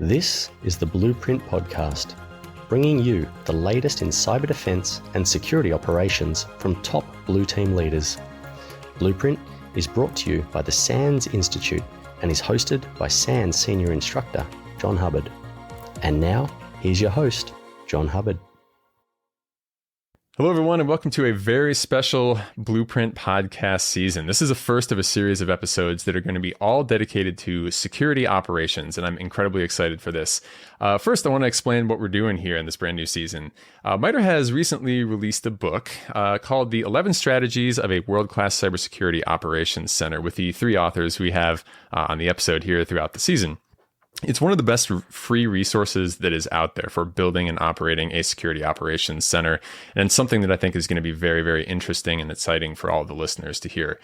This is the Blueprint Podcast, bringing you the latest in cyber defense and security operations from top Blue Team leaders. Blueprint is brought to you by the SANS Institute and is hosted by SANS Senior Instructor, John Hubbard. And now, here's your host, John Hubbard. Hello, everyone, and welcome to a very special Blueprint podcast season. This is the first of a series of episodes that are going to be all dedicated to security operations, and I'm incredibly excited for this. First, I want to explain what we're doing here in this brand new season. MITRE has recently released a book called The 11 Strategies of a World-Class Cybersecurity Operations Center with the three authors we have on the episode here throughout the season. It's one of the best free resources that is out there for building and operating a security operations center, and something that I think is going to be very, very interesting and exciting for all of the listeners to hear.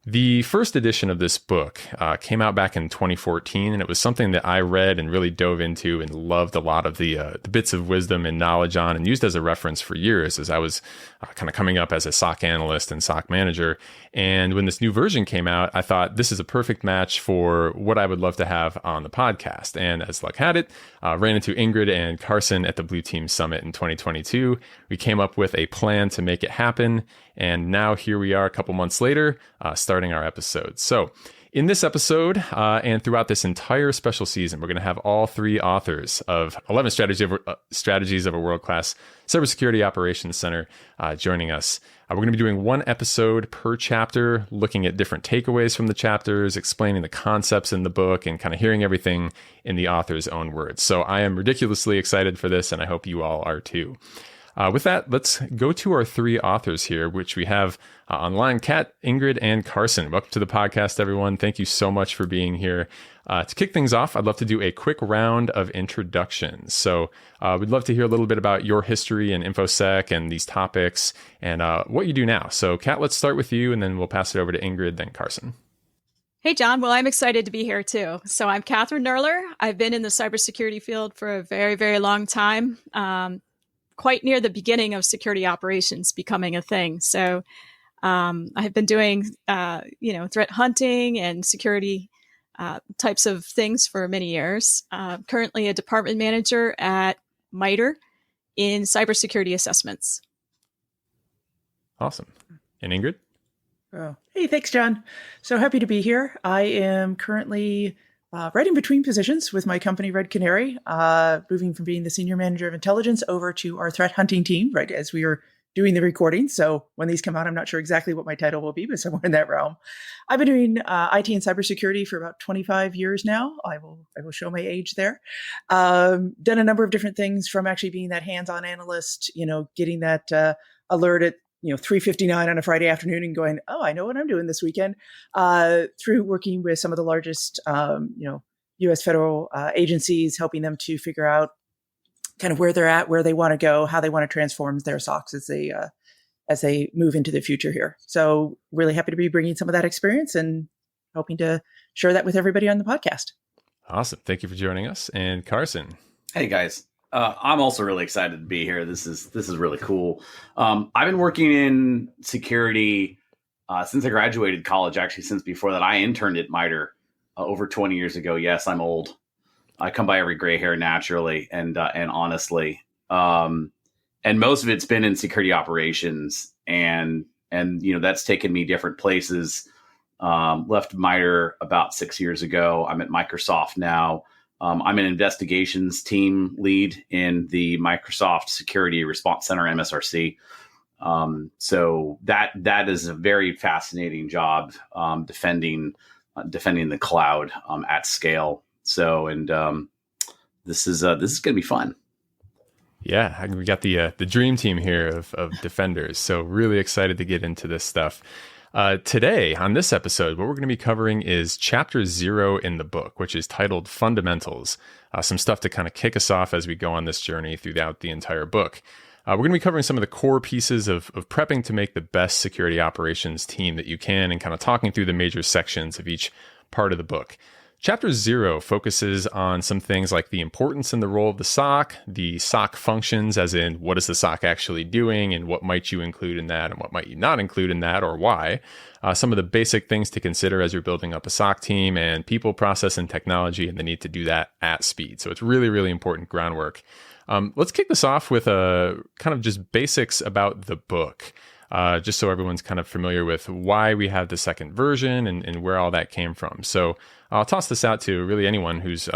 The first edition of this book came out back in 2014, and it was something that I read and really dove into and loved a lot of the bits of wisdom and knowledge on, and used as a reference for years as I was kind of coming up as a SOC analyst and SOC manager. And when this new version came out, I thought this is a perfect match for what I would love to have on the podcast. And as luck had it, ran into Ingrid and Carson at the Blue Team Summit in 2022. We came up with a plan to make it happen. And now here we are a couple months later, starting our episode. So in this episode and throughout this entire special season, we're going to have all three authors of 11 Strategies of a World-Class Cybersecurity Operations Center joining us. We're going to be doing one episode per chapter, looking at different takeaways from the chapters, explaining the concepts in the book, and kind of hearing everything in the author's own words. So I am ridiculously excited for this, and I hope you all are too. With that, let's go to our three authors here, which we have online, Kat, Ingrid, and Carson. Welcome to the podcast, everyone. Thank you so much for being here. To kick things off, I'd love to do a quick round of introductions. So we'd love to hear a little bit about your history in InfoSec and these topics and what you do now. So Kat, let's start with you, and then we'll pass it over to Ingrid, then Carson. Hey, John. Well, I'm excited to be here, too. So I'm Kathryn Knerler. I've been in the cybersecurity field for a very, very long time. Quite near the beginning of security operations becoming a thing. So I have been doing, threat hunting and security types of things for many years. Currently a department manager at MITRE in cybersecurity assessments. Awesome. And Ingrid? Oh, hey, thanks, John. So happy to be here. I am currently right in between positions with my company, Red Canary, moving from being the senior manager of intelligence over to our threat hunting team, right as we are doing the recording. So when these come out, I'm not sure exactly what my title will be, but somewhere in that realm. I've been doing IT and cybersecurity for about 25 years now. I will show my age there. Done a number of different things, from actually being that hands-on analyst, getting that alert at 3:59 on a Friday afternoon and going, oh, I know what I'm doing this weekend, through working with some of the largest, U.S. federal agencies, helping them to figure out kind of where they're at, where they want to go, how they want to transform their SOCs as they move into the future here. So really happy to be bringing some of that experience and hoping to share that with everybody on the podcast. Awesome. Thank you for joining us. And Carson. Hey, guys. I'm also really excited to be here. This is really cool. I've been working in security since I graduated college, actually since before that. I interned at MITRE over 20 years ago. Yes, I'm old. I come by every gray hair naturally and honestly. And most of it's been in security operations. And that's taken me different places. Left MITRE about 6 years ago. I'm at Microsoft now. I'm an investigations team lead in the Microsoft Security Response Center, MSRC. So that is a very fascinating job, defending the cloud at scale. So, and this is going to be fun. Yeah, we got the dream team here of defenders. So really excited to get into this stuff. Today, on this episode, what we're going to be covering is Chapter 0 in the book, which is titled Fundamentals. Some stuff to kind of kick us off as we go on this journey throughout the entire book. We're going to be covering some of the core pieces of prepping to make the best security operations team that you can, and kind of talking through the major sections of each part of the book. Chapter 0 focuses on some things like the importance and the role of the SOC, the SOC functions, as in what is the SOC actually doing and what might you include in that and what might you not include in that or why. Some of the basic things to consider as you're building up a SOC team, and people, process, and technology, and the need to do that at speed. So it's really, really important groundwork. Let's kick this off with a kind of just basics about the book. Just so everyone's kind of familiar with why we have the second version and where all that came from. So I'll toss this out to really anyone who's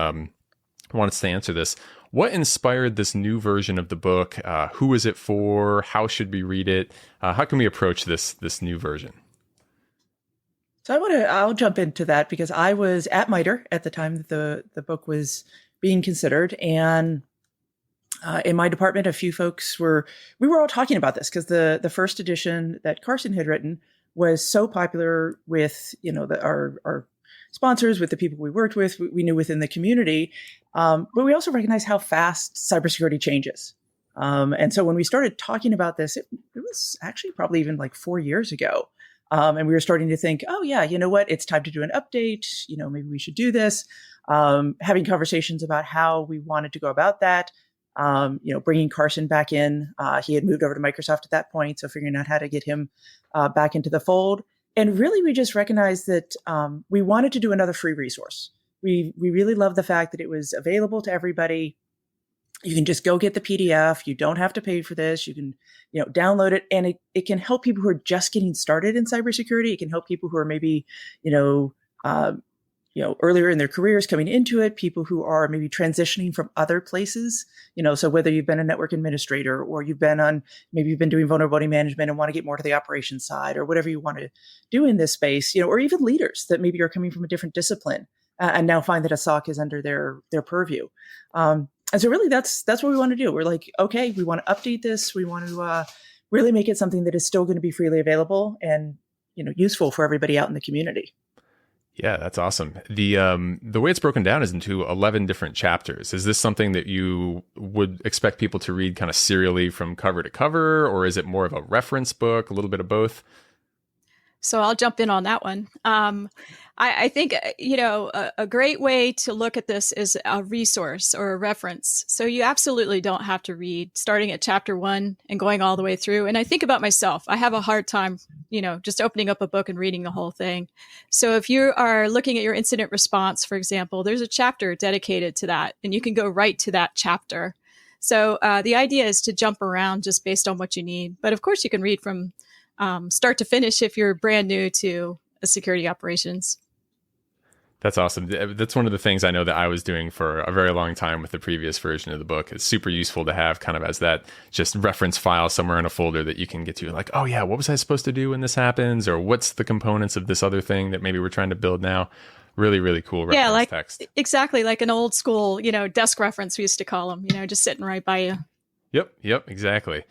wants to answer this. What inspired this new version of the book? Who is it for? How should we read it? How can we approach this new version? So I'll jump into that because I was at MITRE at the time that the book was being considered, and in my department, a few folks we were all talking about this because the first edition that Carson had written was so popular with, our sponsors, with the people we worked with, we knew within the community. But we also recognize how fast cybersecurity changes. And so when we started talking about this, it was actually probably even like 4 years ago. And we were starting to think, oh yeah, you know what? It's time to do an update. Maybe we should do this. Having conversations about how we wanted to go about that. Bringing Carson back in. He had moved over to Microsoft at that point, so figuring out how to get him back into the fold. And really, we just recognized that we wanted to do another free resource. We really love the fact that it was available to everybody. You can just go get the PDF. You don't have to pay for this. You can, download it, and it can help people who are just getting started in cybersecurity. It can help people who are maybe, earlier in their careers coming into it, people who are maybe transitioning from other places, so whether you've been a network administrator or you've been doing vulnerability management and want to get more to the operations side or whatever you want to do in this space, or even leaders that maybe are coming from a different discipline and now find that a SOC is under their purview. And so really that's what we want to do. We're like, okay, we want to update this. We want to really make it something that is still going to be freely available and, useful for everybody out in the community. Yeah, that's awesome. The way it's broken down is into 11 different chapters. Is this something that you would expect people to read kind of serially from cover to cover, or is it more of a reference book, a little bit of both? So I'll jump in on that one. I think, a great way to look at this is a resource or a reference. So you absolutely don't have to read starting at chapter 1 and going all the way through. And I think about myself, I have a hard time, just opening up a book and reading the whole thing. So if you are looking at your incident response, for example, there's a chapter dedicated to that, and you can go right to that chapter. So the idea is to jump around just based on what you need. But of course, you can read from start to finish if you're brand new to a security operations. That's awesome. That's one of the things I know that I was doing for a very long time with the previous version of the book. It's super useful to have kind of as that just reference file somewhere in a folder that you can get to, like, oh yeah, what was I supposed to do when this happens? Or what's the components of this other thing that maybe we're trying to build now? Really, really cool reference text. Exactly. Like an old school, desk reference, we used to call them, just sitting right by you. Yep, exactly.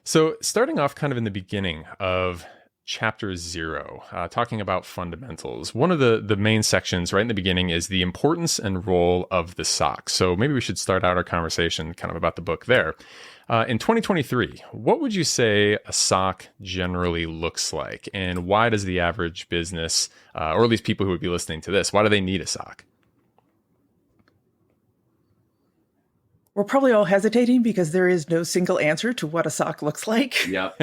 So starting off kind of in the beginning of Chapter 0, talking about fundamentals. One of the main sections right in the beginning is the importance and role of the SOC. So maybe we should start out our conversation kind of about the book there. In 2023, what would you say a SOC generally looks like? And why does the average business, or at least people who would be listening to this, why do they need a SOC? We're probably all hesitating because there is no single answer to what a SOC looks like. Yep.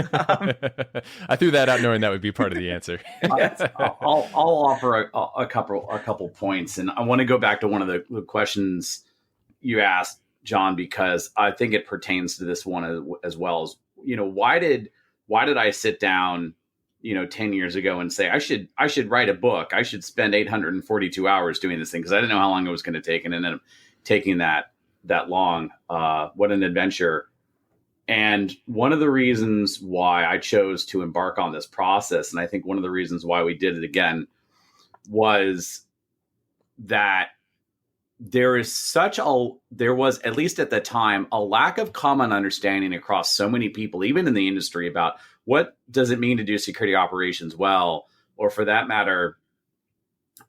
I threw that out knowing that would be part of the answer. I'll offer a couple points, and I want to go back to one of the questions you asked, John, because I think it pertains to this one as well. As why did I sit down 10 years ago and say I should write a book? I should spend 842 hours doing this thing because I didn't know how long it was going to take, and ended up taking that long. What an adventure. And one of the reasons why I chose to embark on this process, and I think one of the reasons why we did it again, was that there was, at least at the time, a lack of common understanding across so many people, even in the industry, about what does it mean to do security operations well, or for that matter,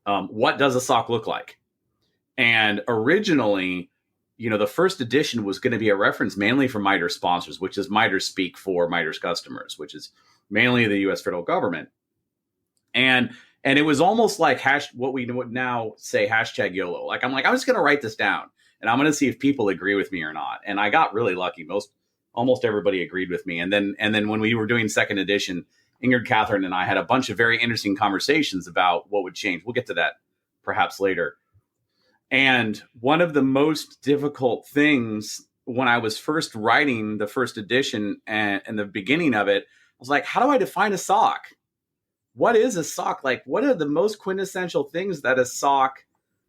what does a SOC look like? And originally, the first edition was going to be a reference mainly for MITRE sponsors, which is MITRE speak for MITRE's customers, which is mainly the U.S. federal government. And And it was almost like what we would now say hashtag YOLO. Like, I'm just going to write this down and I'm going to see if people agree with me or not. And I got really lucky. Almost everybody agreed with me. And then when we were doing second edition, Ingrid, Kathryn, and I had a bunch of very interesting conversations about what would change. We'll get to that perhaps later. And one of the most difficult things when I was first writing the first edition and the beginning of it, I was like, how do I define a SOC? What is a SOC? Like, what are the most quintessential things that a SOC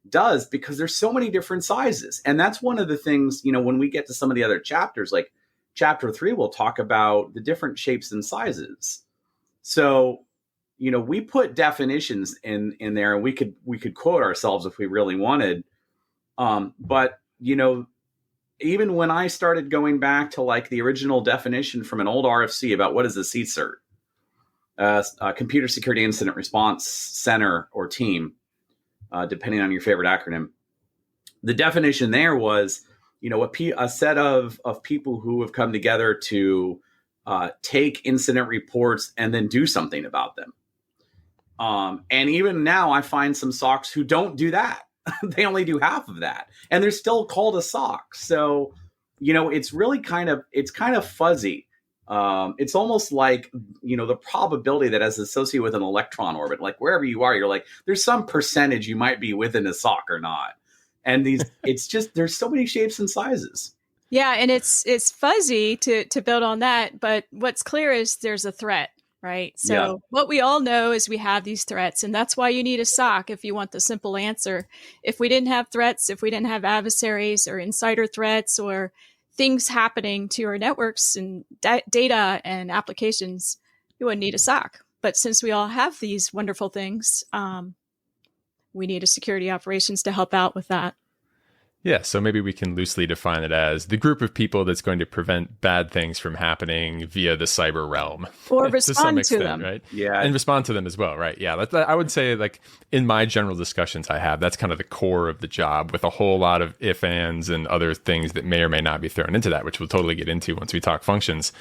does? Because there's so many different sizes. And that's one of the things, when we get to some of the other chapters, like chapter 3, we'll talk about the different shapes and sizes. So, we put definitions in there, and we could quote ourselves if we really wanted. But, even when I started going back to like the original definition from an old RFC about what is a CSIRT, Computer Security Incident Response Center or team, depending on your favorite acronym, the definition there was, a set of people who have come together to take incident reports and then do something about them. And even now I find some SOCs who don't do that. They only do half of that, and they're still called a SOC. So, it's really kind of fuzzy. It's almost like, the probability that is associated with an electron orbit, like wherever you are, you're like, there's some percentage you might be within a SOC or not. And it's just, there's so many shapes and sizes. Yeah. And it's fuzzy to build on that. But what's clear is there's a threat, right? So What we all know is we have these threats, and that's why you need a SOC if you want the simple answer. If we didn't have threats, if we didn't have adversaries or insider threats or things happening to our networks and data and applications, you wouldn't need a SOC. But since we all have these wonderful things, we need a security operations to help out with that. Yeah, so maybe we can loosely define it as the group of people that's going to prevent bad things from happening via the cyber realm. Or respond to some extent, them. Right? Yeah. And respond to them as well, right? Yeah, I would say, like, in my general discussions I have, that's kind of the core of the job, with a whole lot of if, ands, and other things that may or may not be thrown into that, which we'll totally get into once we talk functions.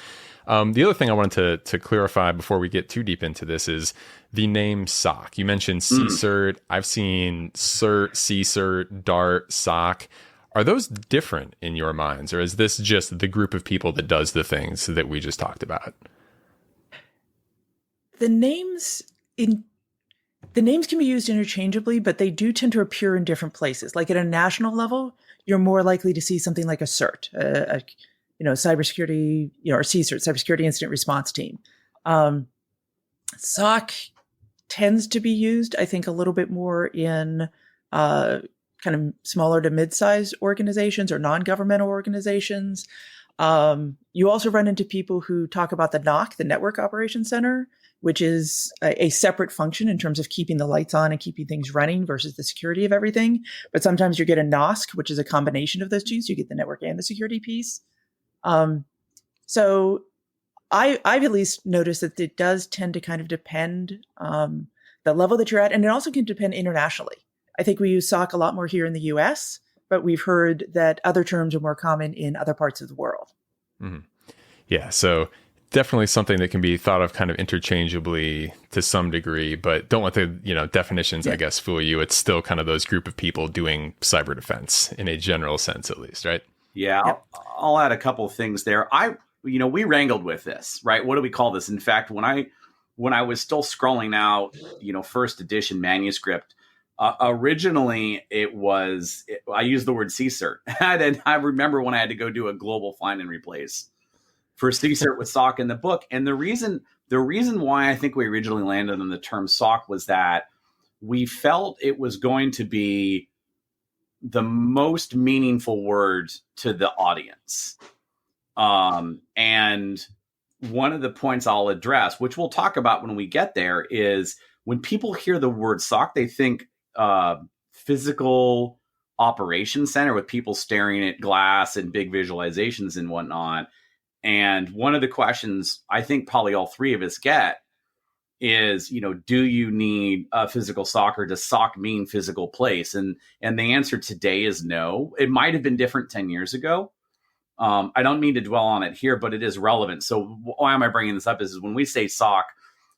The other thing I wanted to clarify before we get too deep into this is the name SOC. You mentioned CSIRT. I've seen CERT, CSIRT, DART, SOC. Are those different in your minds, or is this just the group of people that does the things that we just talked about? The names can be used interchangeably, but they do tend to appear in different places. Like at a national level, you're more likely to see something like a CERT, cybersecurity, or CSIRT, cybersecurity incident response team. SOC tends to be used, I think, a little bit more in kind of smaller to mid-sized organizations or non-governmental organizations. You also run into people who talk about the NOC, the Network Operations Center, which is a separate function in terms of keeping the lights on and keeping things running versus the security of everything. But sometimes you get a NOSC, which is a combination of those two. So you get the network and the security piece. So I've at least noticed that it does tend to kind of depend the level that you're at. And it also can depend internationally. I think we use SOC a lot more here in the US, but we've heard that other terms are more common in other parts of the world. Mm-hmm. Yeah, so definitely something that can be thought of kind of interchangeably to some degree, but don't let the definitions, I guess, fool you. It's still kind of those group of people doing cyber defense in a general sense, at least, right? Yeah, Yep. I'll add a couple of things there. We wrangled with this, right? What do we call this? In fact, when I was still scrolling out, first edition manuscript, originally I used the word CSIRT. And I remember when I had to go do a global find and replace for CSIRT with SOC in the book. And the reason why I think we originally landed on the term SOC was that we felt it was going to be the most meaningful word to the audience. And one of the points I'll address, which we'll talk about when we get there, is when people hear the word SOC, they think physical operations center with people staring at glass and big visualizations and whatnot. And one of the questions I think probably all three of us get is, do you need a physical SOC, or does SOC mean physical place? And the answer today is no. It might have been different 10 years ago. I don't mean to dwell on it here, but it is relevant. So why am I bringing this up is when we say SOC,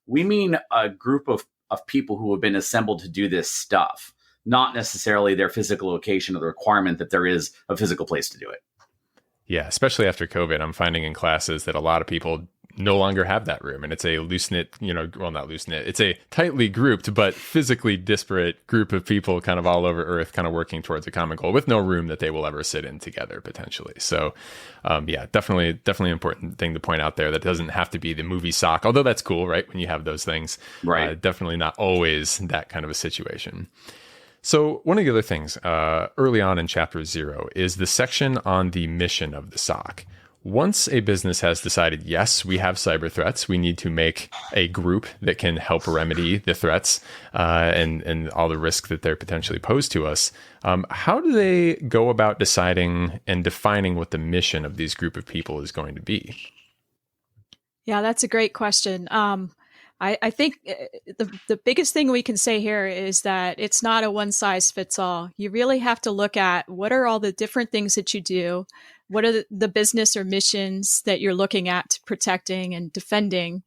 we mean a group of of people who have been assembled to do this stuff, not necessarily their physical location or the requirement that there is a physical place to do it. Yeah, especially after COVID, I'm finding in classes that a lot of people no longer have that room. And it's a loose-knit, well, not loose-knit, it's a tightly grouped, but physically disparate group of people kind of all over Earth, kind of working towards a common goal with no room that they will ever sit in together, potentially. So, yeah, definitely important thing to point out there. That doesn't have to be the movie SOC, although that's cool, right? When you have those things, right? Definitely not always that kind of a situation. So one of the other things early on in Chapter 0 is the section on the mission of the SOC. Once a business has decided, yes, we have cyber threats, we need to make a group that can help remedy the threats and all the risk that they're potentially posed to us. How do they go about deciding and defining what the mission of these group of people is going to be? Yeah, that's a great question. I think the biggest thing we can say here is that it's not a one size fits all. You really have to look at what are all the different things that you do. What are the business or missions that you're looking at protecting and defending?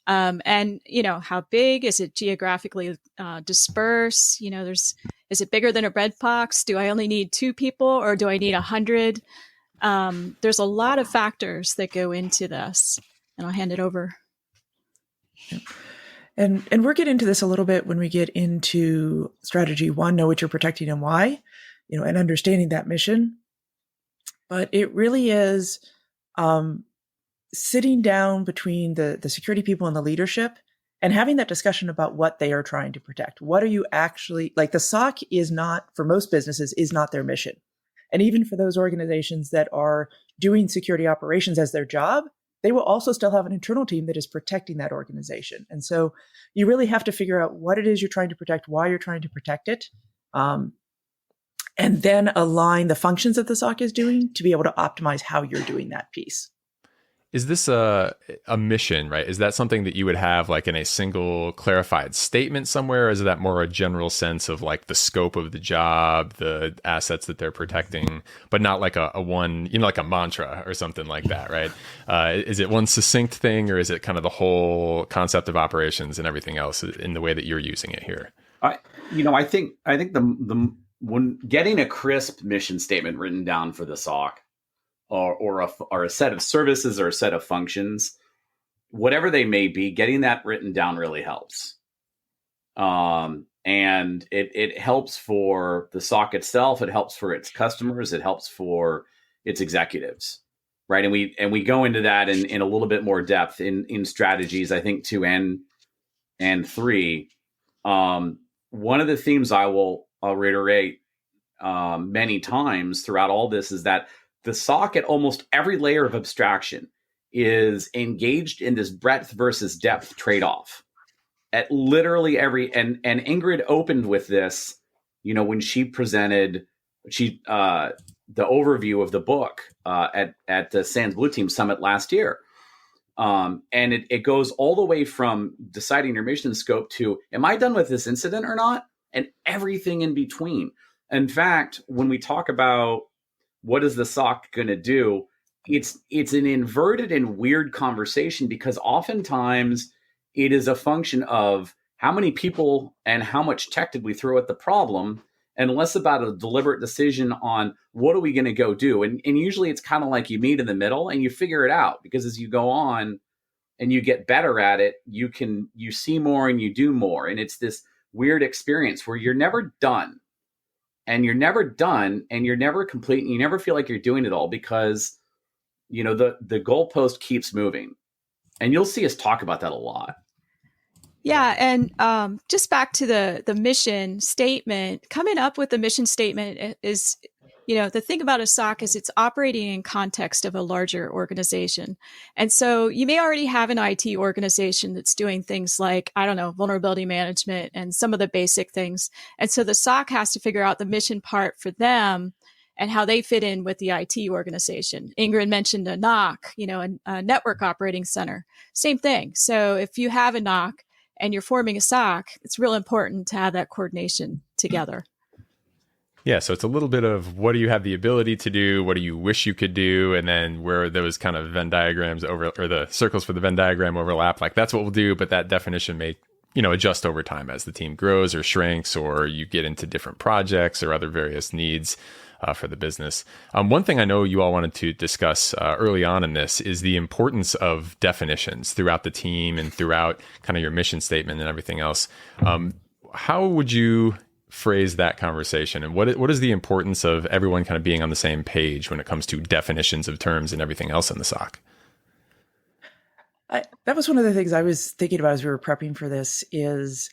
And, how big is it geographically dispersed? Is it bigger than a bread box? Do I only need 2 people or do I need 100? There's a lot of factors that go into this, and I'll hand it over. And we'll get into this a little bit when we get into strategy 1, know what you're protecting and why, and understanding that mission. But it really is sitting down between the security people and the leadership and having that discussion about what they are trying to protect. What are you actually, like the SOC is not, for most businesses, is not their mission. And even for those organizations that are doing security operations as their job, they will also still have an internal team that is protecting that organization. And so you really have to figure out what it is you're trying to protect, why you're trying to protect it, and then align the functions that the SOC is doing to be able to optimize how you're doing that piece. Is this a mission, right? Is that something that you would have like in a single clarified statement somewhere? Or is that more a general sense of like the scope of the job, the assets that they're protecting, but not like a one, like a mantra or something like that, right? Is it one succinct thing, or is it kind of the whole concept of operations and everything else in the way that you're using it here? I think the when getting a crisp mission statement written down for the SOC, or a set of services or a set of functions, whatever they may be, getting that written down really helps. And it helps for the SOC itself. It helps for its customers. It helps for its executives, right? And we go into that in a little bit more depth in strategies, I think 2 and 3. One of the themes I'll reiterate many times throughout all this is that the SOC at almost every layer of abstraction is engaged in this breadth versus depth trade-off at literally every, and Ingrid opened with this, when she presented the overview of the book at the SANS Blue Team Summit last year. And it goes all the way from deciding your mission scope to, am I done with this incident or not? And everything in between. In fact, when we talk about what is the SOC going to do, it's an inverted and weird conversation, because oftentimes it is a function of how many people and how much tech did we throw at the problem, and less about a deliberate decision on what are we going to go do. And usually it's kind of like you meet in the middle and you figure it out, because as you go on and you get better at it, you see more and you do more. And it's this weird experience where you're never done. And you're never done, and you're never complete, and you never feel like you're doing it all, because, the goalpost keeps moving. And you'll see us talk about that a lot. Yeah. And just back to the mission statement, coming up with the mission statement is, the thing about a SOC is it's operating in context of a larger organization. And so you may already have an IT organization that's doing things like, vulnerability management and some of the basic things. And so the SOC has to figure out the mission part for them and how they fit in with the IT organization. Ingrid mentioned a NOC, a network operating center. Same thing. So if you have a NOC and you're forming a SOC, it's real important to have that coordination together. Yeah, so it's a little bit of what do you have the ability to do, what do you wish you could do, and then where those kind of Venn diagrams or the circles for the Venn diagram overlap, like that's what we'll do, but that definition may adjust over time as the team grows or shrinks, or you get into different projects or other various needs for the business. One thing I know you all wanted to discuss early on in this is the importance of definitions throughout the team and throughout kind of your mission statement and everything else. How would you phrase that conversation, and what is the importance of everyone kind of being on the same page when it comes to definitions of terms and everything else in the SOC? That was one of the things I was thinking about as we were prepping for this is,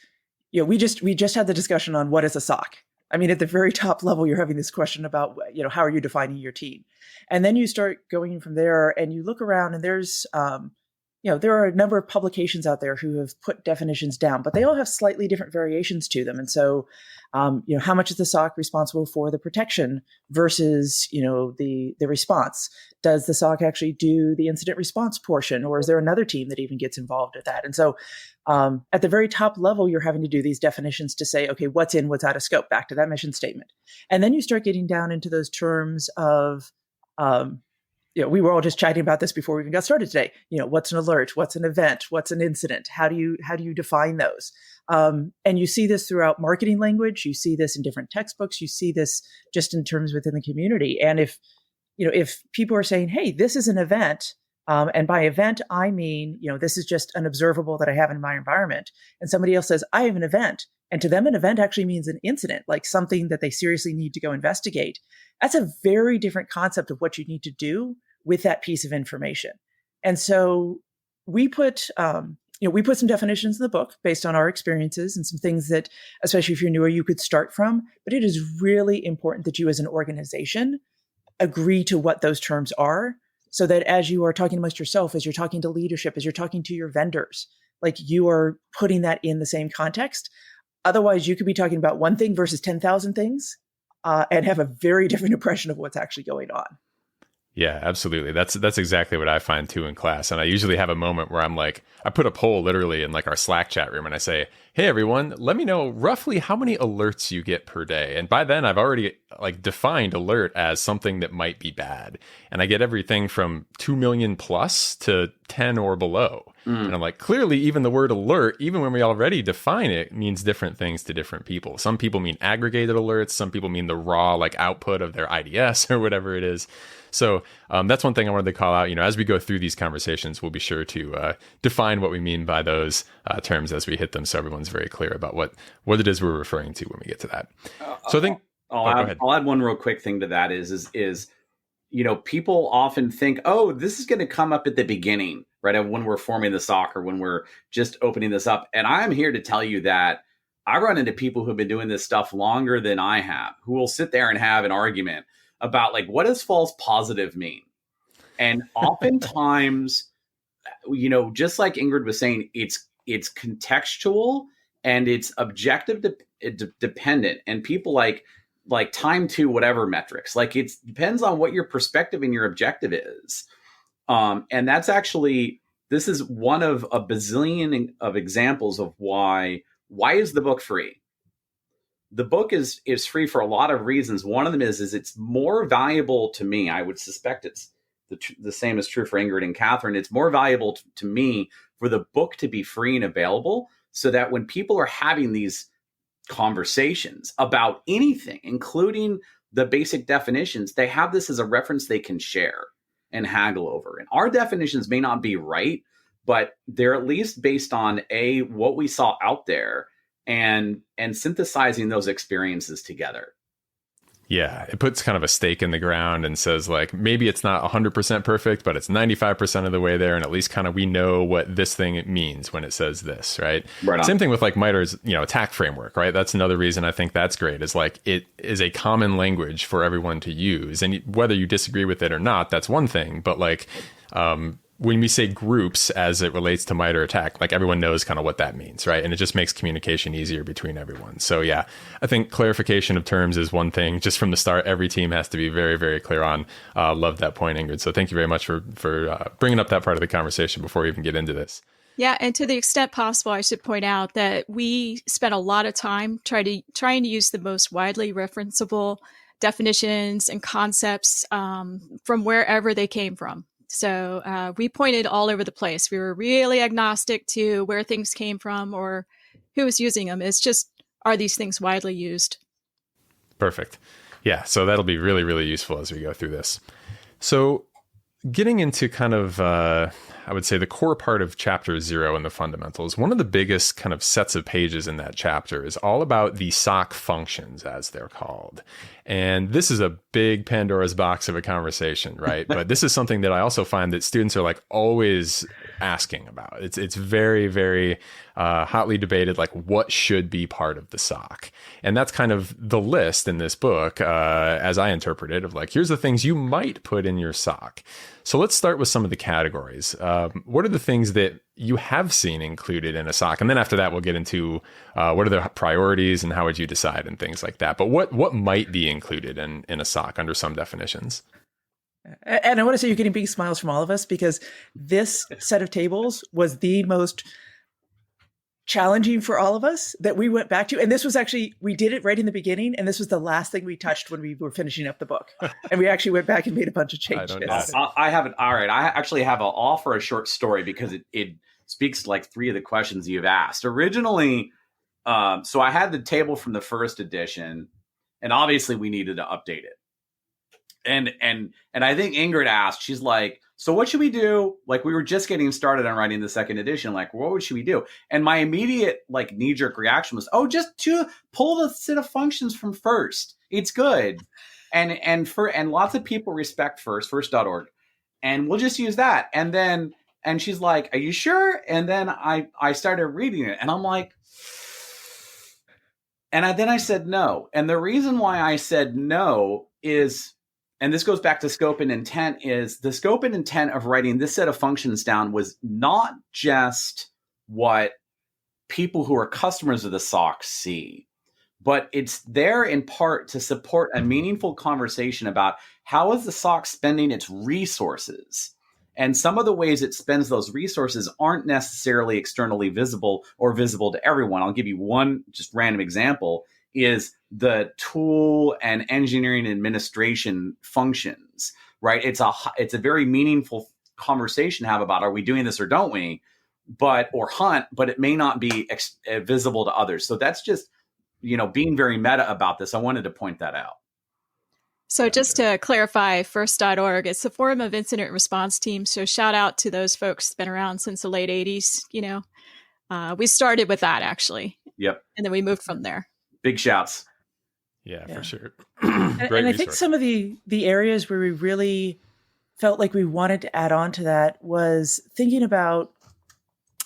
we just had the discussion on what is a SOC. I mean, at the very top level, you're having this question about, how are you defining your team? And then you start going from there and you look around and there's, there are a number of publications out there who have put definitions down, but they all have slightly different variations to them. And so, how much is the SOC responsible for the protection versus, the response? Does the SOC actually do the incident response portion, or is there another team that even gets involved at that? And so, at the very top level, you're having to do these definitions to say, okay, what's in, what's out of scope, back to that mission statement. And then you start getting down into those terms of, we were all just chatting about this before we even got started today. What's an alert? What's an event? What's an incident? How do you define those? And you see this throughout marketing language. You see this in different textbooks. You see this just in terms within the community. And if people are saying, hey, this is an event, and by event, I mean, this is just an observable that I have in my environment. And somebody else says, I have an event. And to them, an event actually means an incident, like something that they seriously need to go investigate. That's a very different concept of what you need to do with that piece of information. And so we put some definitions in the book based on our experiences and some things that, especially if you're newer, you could start from. But it is really important that you as an organization agree to what those terms are, so that as you are talking amongst yourself, as you're talking to leadership, as you're talking to your vendors, like you are putting that in the same context. Otherwise, you could be talking about one thing versus 10,000 things and have a very different impression of what's actually going on. Yeah, absolutely. That's exactly what I find too in class. And I usually have a moment where I'm like, I put a poll literally in like our Slack chat room and I say, hey, everyone, let me know roughly how many alerts you get per day. And by then I've already like defined alert as something that might be bad. And I get everything from 2 million plus to 10 or below. And I'm like, clearly, even the word alert, even when we already define it, means different things to different people. Some people mean aggregated alerts. Some people mean the raw like output of their IDS or whatever it is. So that's one thing I wanted to call out. As we go through these conversations, we'll be sure to define what we mean by those terms as we hit them, so everyone's very clear about what it is we're referring to when we get to that. So I think I'll add one real quick thing to that is people often think, oh, this is going to come up at the beginning, right? When we're forming the SOC or when we're just opening this up. And I'm here to tell you that I run into people who've been doing this stuff longer than I have, who will sit there and have an argument about like, what does false positive mean? And oftentimes, just like Ingrid was saying, it's contextual and it's objective dependent, and people like time to whatever metrics, like it depends on what your perspective and your objective is. And that's actually, this is one of a bazillion of examples of why is the book free? The book is free for a lot of reasons. One of them is it's more valuable to me. I would suspect it's the same is true for Ingrid and Kathryn. It's more valuable to me for the book to be free and available, so that when people are having these conversations about anything, including the basic definitions, they have this as a reference they can share and haggle over. And our definitions may not be right, but they're at least based on what we saw out there, and synthesizing those experiences together. Yeah, it puts kind of a stake in the ground and says like, maybe it's not 100% perfect, but it's 95% of the way there. And at least kind of we know what this thing means when it says this, right? Same thing with like MITRE's, attack framework, right? That's another reason I think that's great, is like it is a common language for everyone to use. And whether you disagree with it or not, that's one thing. But like, when we say groups as it relates to MITRE attack, like everyone knows kind of what that means, right? And it just makes communication easier between everyone. So yeah, I think clarification of terms is one thing. Just from the start, every team has to be very, very clear on. Love that point, Ingrid. So thank you very much for bringing up that part of the conversation before we even get into this. Yeah, and to the extent possible, I should point out that we spent a lot of time trying to use the most widely referenceable definitions and concepts from wherever they came from. So we pointed all over the place. We were really agnostic to where things came from or who is using them. It's just, are these things widely used? Perfect. Yeah. So that'll be really, really useful as we go through this. So getting into kind of, I would say the core part of chapter 0 in the fundamentals, one of the biggest kind of sets of pages in that chapter is all about the SOC functions, as they're called. And this is a big Pandora's box of a conversation, right? But this is something that I also find that students are like always asking about. It's very, very hotly debated, like what should be part of the SOC. And that's kind of the list in this book, as I interpret it, of like, here's the things you might put in your SOC. So let's start with some of the categories. What are the things that you have seen included in a SOC? And then after that, we'll get into what are the priorities and how would you decide and things like that. But what might be included in a SOC under some definitions? And I want to say you're getting big smiles from all of us, because this set of tables was the most challenging for all of us that we went back to. And this was actually, we did it right in the beginning. And this was the last thing we touched when we were finishing up the book. And we actually went back and made a bunch of changes. I have it. All right. I actually have I'll offer a short story because it speaks to like 3 of the questions you've asked. Originally, so I had the table from the first edition, and obviously we needed to update it. And I think Ingrid asked, she's like, so what should we do? Like, we were just getting started on writing the second edition. Like, what should we do? And my immediate like knee-jerk reaction was, just to pull the set of functions from first. It's good. And lots of people respect first.org. And we'll just use that. And she's like, are you sure? And then I started reading it, and I'm like, then I said no. And the reason why I said no is, and this goes back to scope and intent, is the scope and intent of writing this set of functions down was not just what people who are customers of the SOC see, but it's there in part to support a meaningful conversation about how is the SOC spending its resources. And some of the ways it spends those resources aren't necessarily externally visible or visible to everyone. I'll give you one just random example, is the tool and engineering administration functions, right? It's a very meaningful conversation to have about, are we doing this or don't we? But it may not be visible to others. So that's just, being very meta about this. I wanted to point that out. So just to clarify, first.org, it's a forum of incident response teams. So shout out to those folks, been around since the late 80s. We started with that actually. Yep. And then we moved from there. Big shouts. Yeah, for sure. And I think some of the areas where we really felt like we wanted to add on to that was thinking about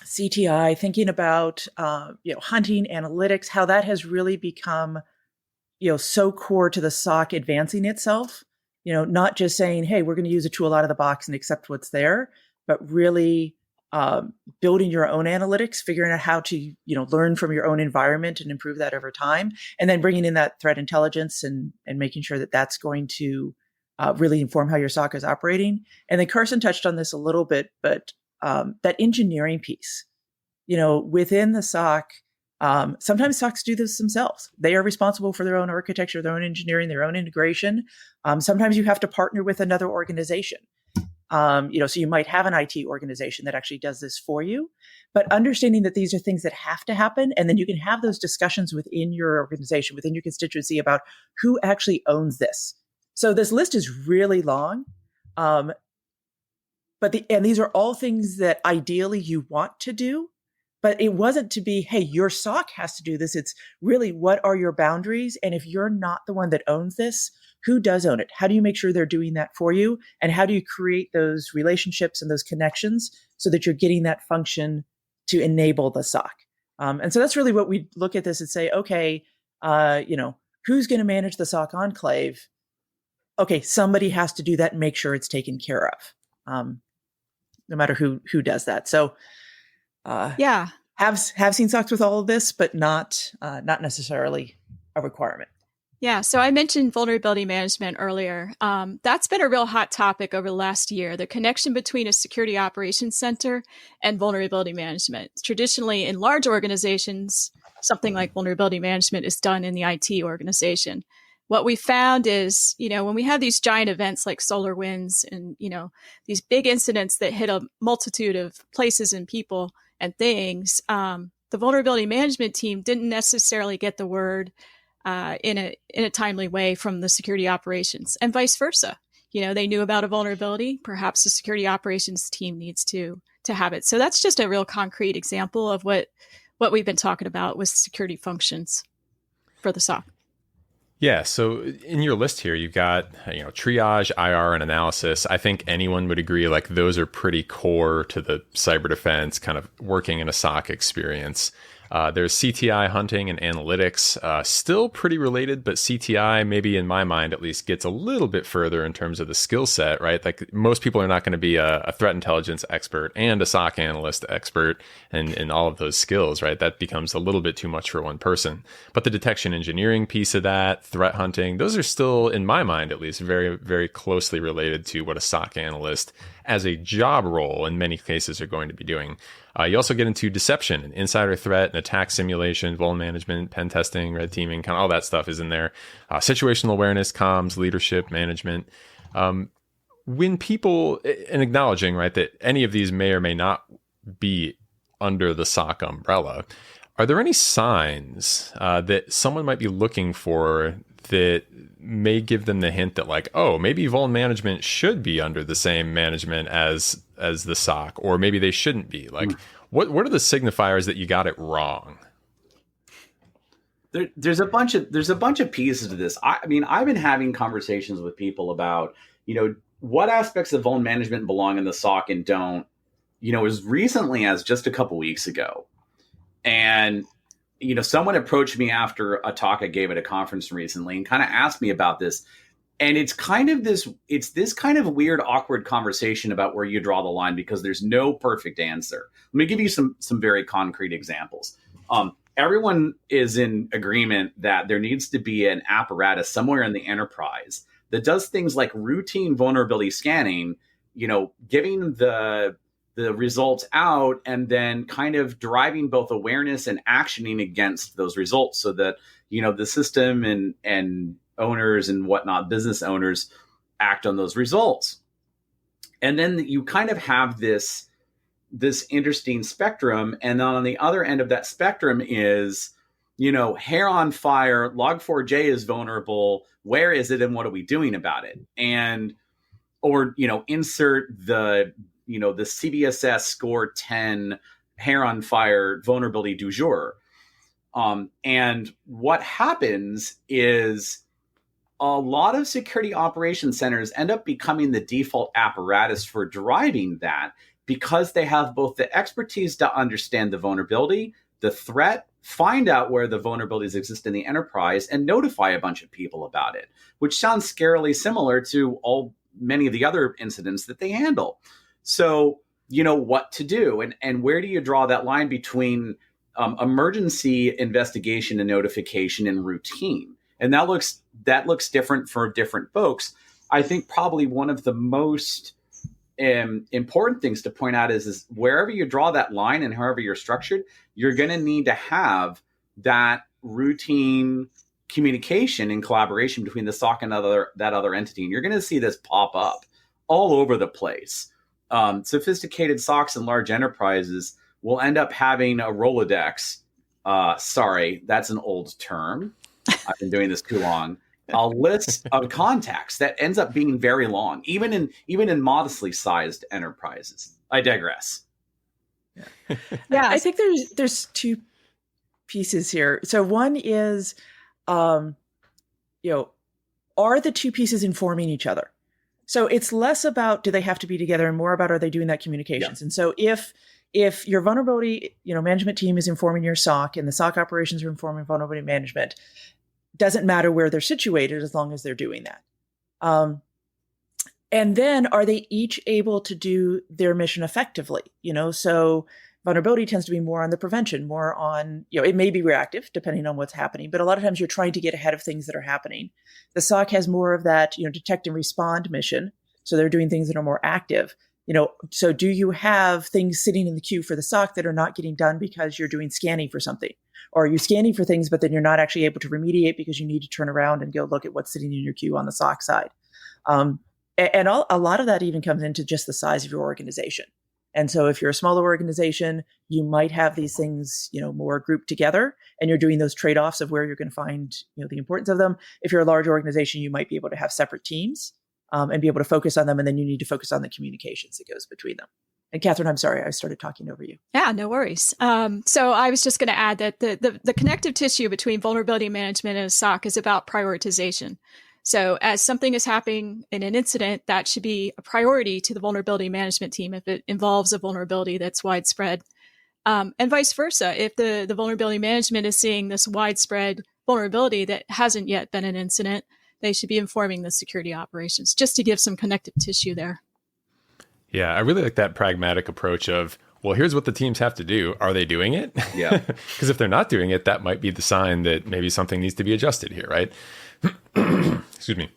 CTI, thinking about hunting, analytics, how that has really become so core to the SOC advancing itself. Not just saying, hey, we're going to use a tool out of the box and accept what's there, but really building your own analytics, figuring out how to, learn from your own environment and improve that over time. And then bringing in that threat intelligence and making sure that that's going to really inform how your SOC is operating. And then Carson touched on this a little bit, but that engineering piece, within the SOC, sometimes SOCs do this themselves. They are responsible for their own architecture, their own engineering, their own integration. Sometimes you have to partner with another organization. So you might have an IT organization that actually does this for you, but understanding that these are things that have to happen. And then you can have those discussions within your organization, within your constituency about who actually owns this. So this list is really long. And these are all things that ideally you want to do, but it wasn't to be, hey, your SOC has to do this. It's really, what are your boundaries? And if you're not the one that owns this, who does own it? How do you make sure they're doing that for you? And how do you create those relationships and those connections so that you're getting that function to enable the SOC? And so that's really what we look at this and say, okay, who's going to manage the SOC enclave? Okay, somebody has to do that and make sure it's taken care of, no matter who does that. So have seen SOCs with all of this, but not necessarily a requirement. Yeah, so I mentioned vulnerability management earlier. That's been a real hot topic over the last year, the connection between a security operations center and vulnerability management. Traditionally, in large organizations, something like vulnerability management is done in the IT organization. What we found is, when we have these giant events like SolarWinds and, these big incidents that hit a multitude of places and people and things, the the vulnerability management team didn't necessarily get the word in a timely way from the security operations, and vice versa. They knew about a vulnerability. Perhaps the security operations team needs to have it. So that's just a real concrete example of what we've been talking about with security functions for the SOC. Yeah. So in your list here, you've got, triage, IR, and analysis. I think anyone would agree, like, those are pretty core to the cyber defense kind of working in a SOC experience. There's CTI, hunting, and analytics, still pretty related, but CTI, maybe in my mind at least, gets a little bit further in terms of the skill set, right? Like, most people are not going to be a threat intelligence expert and a SOC analyst expert and all of those skills, right? That becomes a little bit too much for one person. But the detection engineering piece of that, threat hunting, those are still, in my mind at least, very, very closely related to what a SOC analyst as a job role in many cases are going to be doing. You also get into deception and insider threat and attack simulation, vuln management, pen testing, red teaming, kind of all that stuff is in there. Situational awareness, comms, leadership, management. When people, and acknowledging, right, that any of these may or may not be under the SOC umbrella, are there any signs that someone might be looking for that may give them the hint that, like, oh, maybe vuln management should be under the same management as the SOC, or maybe they shouldn't be? Like, what are the signifiers that you got it wrong? There's a bunch of pieces to this. I mean, I've been having conversations with people about, what aspects of vuln management belong in the SOC and don't, as recently as just a couple weeks ago. And someone approached me after a talk I gave at a conference recently and kind of asked me about this. And it's this kind of weird, awkward conversation about where you draw the line, because there's no perfect answer. Let me give you some very concrete examples. Everyone is in agreement that there needs to be an apparatus somewhere in the enterprise that does things like routine vulnerability scanning, giving the results out and then kind of driving both awareness and actioning against those results, so that, the system and owners and whatnot, business owners, act on those results. And then you kind of have this interesting spectrum. And then on the other end of that spectrum is, hair on fire, log4j is vulnerable. Where is it and what are we doing about it? And, or, insert the CVSS score 10 hair on fire vulnerability du jour. And what happens is a lot of security operations centers end up becoming the default apparatus for driving that, because they have both the expertise to understand the vulnerability, the threat, find out where the vulnerabilities exist in the enterprise, and notify a bunch of people about it, which sounds scarily similar to many of the other incidents that they handle. So, what to do, and where do you draw that line between emergency investigation and notification and routine? And that looks different for different folks. I think probably one of the most important things to point out is wherever you draw that line and however you're structured, you're going to need to have that routine communication and collaboration between the SOC and that other entity. And you're going to see this pop up all over the place. Sophisticated SOCs and large enterprises will end up having a Rolodex. Sorry, that's an old term. I've been doing this too long. A list of contacts that ends up being very long, even in modestly sized enterprises. I digress. Yeah, I think there's two pieces here. So one is, are the two pieces informing each other? So it's less about do they have to be together and more about are they doing that communications? Yeah. And so if your vulnerability management team is informing your SOC and the SOC operations are informing vulnerability management, doesn't matter where they're situated as long as they're doing that. And then are they each able to do their mission effectively? So vulnerability tends to be more on the prevention, more on, it may be reactive depending on what's happening, but a lot of times you're trying to get ahead of things that are happening. The SOC has more of that, detect and respond mission. So they're doing things that are more active. So do you have things sitting in the queue for the SOC that are not getting done because you're doing scanning for something? Or are you scanning for things, but then you're not actually able to remediate because you need to turn around and go look at what's sitting in your queue on the SOC side? A lot of that even comes into just the size of your organization. And so if you're a smaller organization, you might have these things, more grouped together, and you're doing those trade-offs of where you're going to find, the importance of them. If you're a large organization, you might be able to have separate teams and be able to focus on them. And then you need to focus on the communications that goes between them. And Kathryn, I'm sorry, I started talking over you. Yeah, no worries. So I was just going to add that the connective tissue between vulnerability management and a SOC is about prioritization. So as something is happening in an incident, that should be a priority to the vulnerability management team if it involves a vulnerability that's widespread. And vice versa. If the vulnerability management is seeing this widespread vulnerability that hasn't yet been an incident, they should be informing the security operations, just to give some connective tissue there. Yeah, I really like that pragmatic approach of, well, here's what the teams have to do. Are they doing it? Yeah. Because if they're not doing it, that might be the sign that maybe something needs to be adjusted here, right? Excuse me.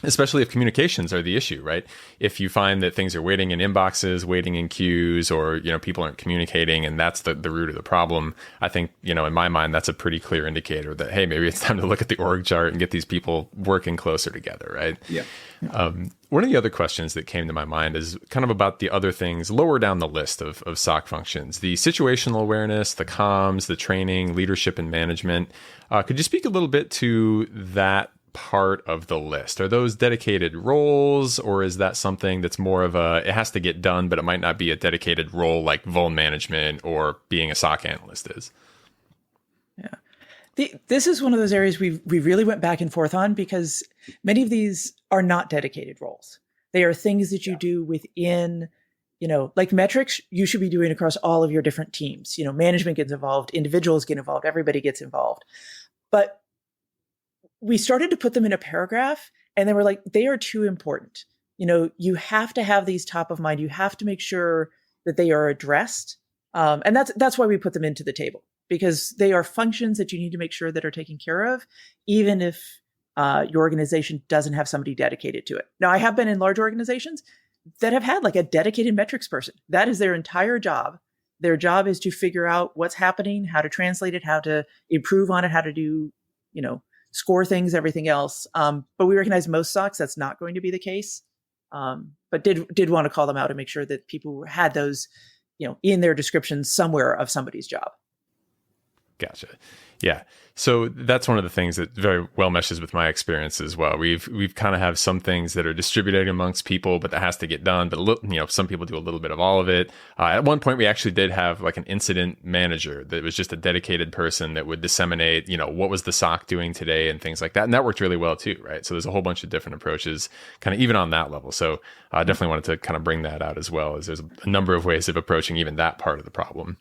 Especially if communications are the issue, right? If you find that things are waiting in inboxes, waiting in queues, or, people aren't communicating, and that's the root of the problem, I think, in my mind, that's a pretty clear indicator that, hey, maybe it's time to look at the org chart and get these people working closer together, right? Yeah. One of the other questions that came to my mind is kind of about the other things lower down the list of SOC functions, the situational awareness, the comms, the training, leadership, and management. Could you speak a little bit to that part of the list? Are those dedicated roles, or is that something that's more of it has to get done, but it might not be a dedicated role like vuln management or being a SOC analyst is? Yeah. This is one of those areas we really went back and forth on, because many of these are not dedicated roles. They are things that you do within, like metrics, you should be doing across all of your different teams. Management gets involved, individuals get involved, everybody gets involved. But we started to put them in a paragraph, and then we're like, they are too important. You have to have these top of mind. You have to make sure that they are addressed. And that's why we put them into the table, because they are functions that you need to make sure that are taken care of, even if your organization doesn't have somebody dedicated to it. Now, I have been in large organizations that have had like a dedicated metrics person. That is their entire job. Their job is to figure out what's happening, how to translate it, how to improve on it, how to do, score things, everything else. But we recognize most SOCs, that's not going to be the case. But did want to call them out and make sure that people had those, in their descriptions somewhere of somebody's job. Gotcha. Yeah. So that's one of the things that very well meshes with my experience as well. We've kind of have some things that are distributed amongst people, but that has to get done. But some people do a little bit of all of it. At one point, we actually did have like an incident manager that was just a dedicated person that would disseminate, what was the SOC doing today and things like that. And that worked really well too, right? So there's a whole bunch of different approaches, kind of even on that level. So I definitely wanted to kind of bring that out as well, as there's a number of ways of approaching even that part of the problem.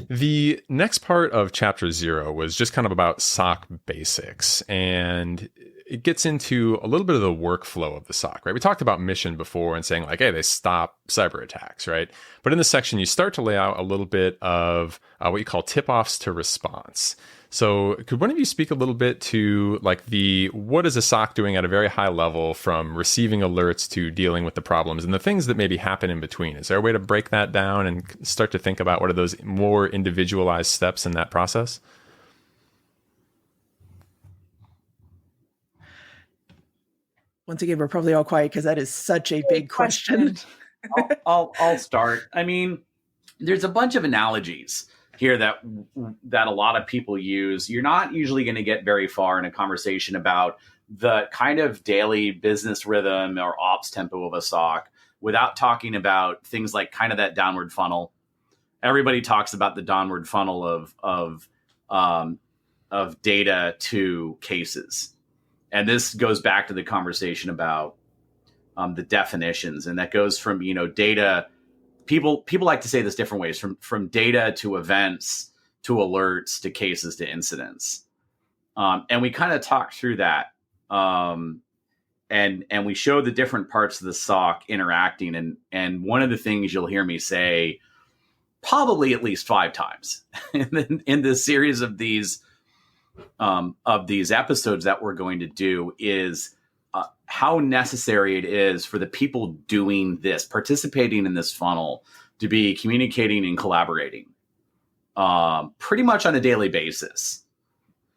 The next part of chapter 0 was just kind of about SOC basics, and it gets into a little bit of the workflow of the SOC, right? We talked about mission before and saying like, hey, they stop cyber attacks, right? But in this section, you start to lay out a little bit of what you call tip-offs to response. So could one of you speak a little bit to like what is a SOC doing at a very high level, from receiving alerts to dealing with the problems and the things that maybe happen in between? Is there a way to break that down and start to think about what are those more individualized steps in that process? Once again, we're probably all quiet because that is such a big question. I'll start. I mean, there's a bunch of analogies here that a lot of people use. You're not usually going to get very far in a conversation about the kind of daily business rhythm or ops tempo of a SOC without talking about things like kind of that downward funnel. Everybody talks about the downward funnel of data to cases. And this goes back to the conversation about the definitions. And that goes from, data. People like to say this different ways, from data to events to alerts to cases to incidents. And we kind of talked through that. And we show the different parts of the SOC interacting. And one of the things you'll hear me say probably at least 5 times in this series of these episodes that we're going to do is how necessary it is for the people doing this, participating in this funnel, to be communicating and collaborating pretty much on a daily basis.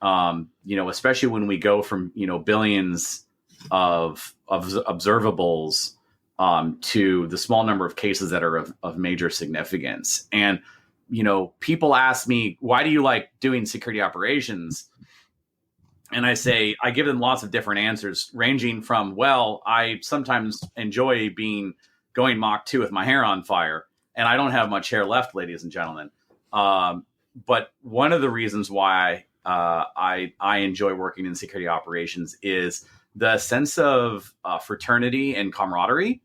Especially when we go from, billions of observables to the small number of cases that are of major significance. And, people ask me, why do you like doing security operations? And I say, I give them lots of different answers, ranging from, well, I sometimes enjoy going Mach 2 with my hair on fire. And I don't have much hair left, ladies and gentlemen. But one of the reasons why I enjoy working in security operations is the sense of fraternity and camaraderie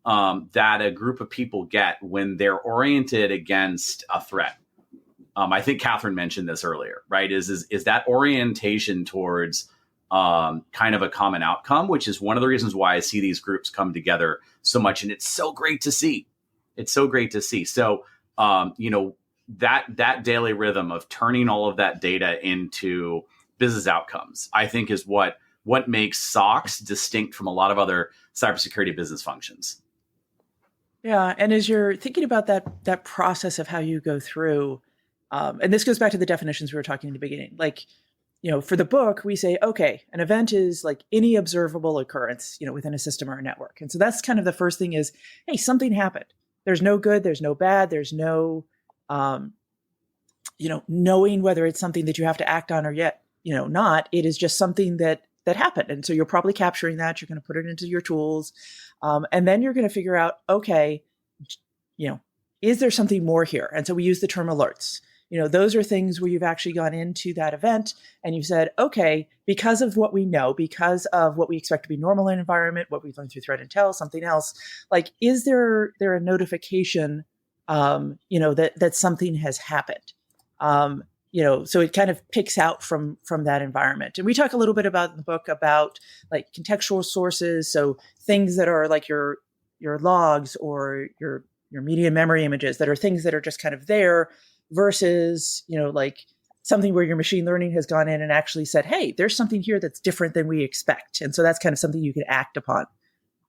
that a group of people get when they're oriented against a threat. I think Kathryn mentioned this earlier, right? Is that orientation towards kind of a common outcome, which is one of the reasons why I see these groups come together so much. And it's so great to see. It's so great to see. So, that daily rhythm of turning all of that data into business outcomes, I think is what makes SOX distinct from a lot of other cybersecurity business functions. Yeah. And as you're thinking about that process of how you go through, and this goes back to the definitions we were talking in the beginning, like, for the book, we say, okay, an event is like any observable occurrence, within a system or a network. And so that's kind of the first thing is, hey, something happened. There's no good, there's no bad, there's no, knowing whether it's something that you have to act on or yet, not. It is just something that happened. And so you're probably capturing that. You're going to put it into your tools. And then you're going to figure out, okay, is there something more here? And so we use the term alerts. Those are things where you've actually gone into that event and you've said, okay, because of what we know, because of what we expect to be normal in environment, what we've learned through threat intel, something else, like, is there a notification, that something has happened? So it kind of picks out from that environment. And we talk a little bit about in the book about like contextual sources. So things that are like your logs or your media memory images that are things that are just kind of there versus, like something where your machine learning has gone in and actually said, hey, there's something here that's different than we expect. And so that's kind of something you can act upon.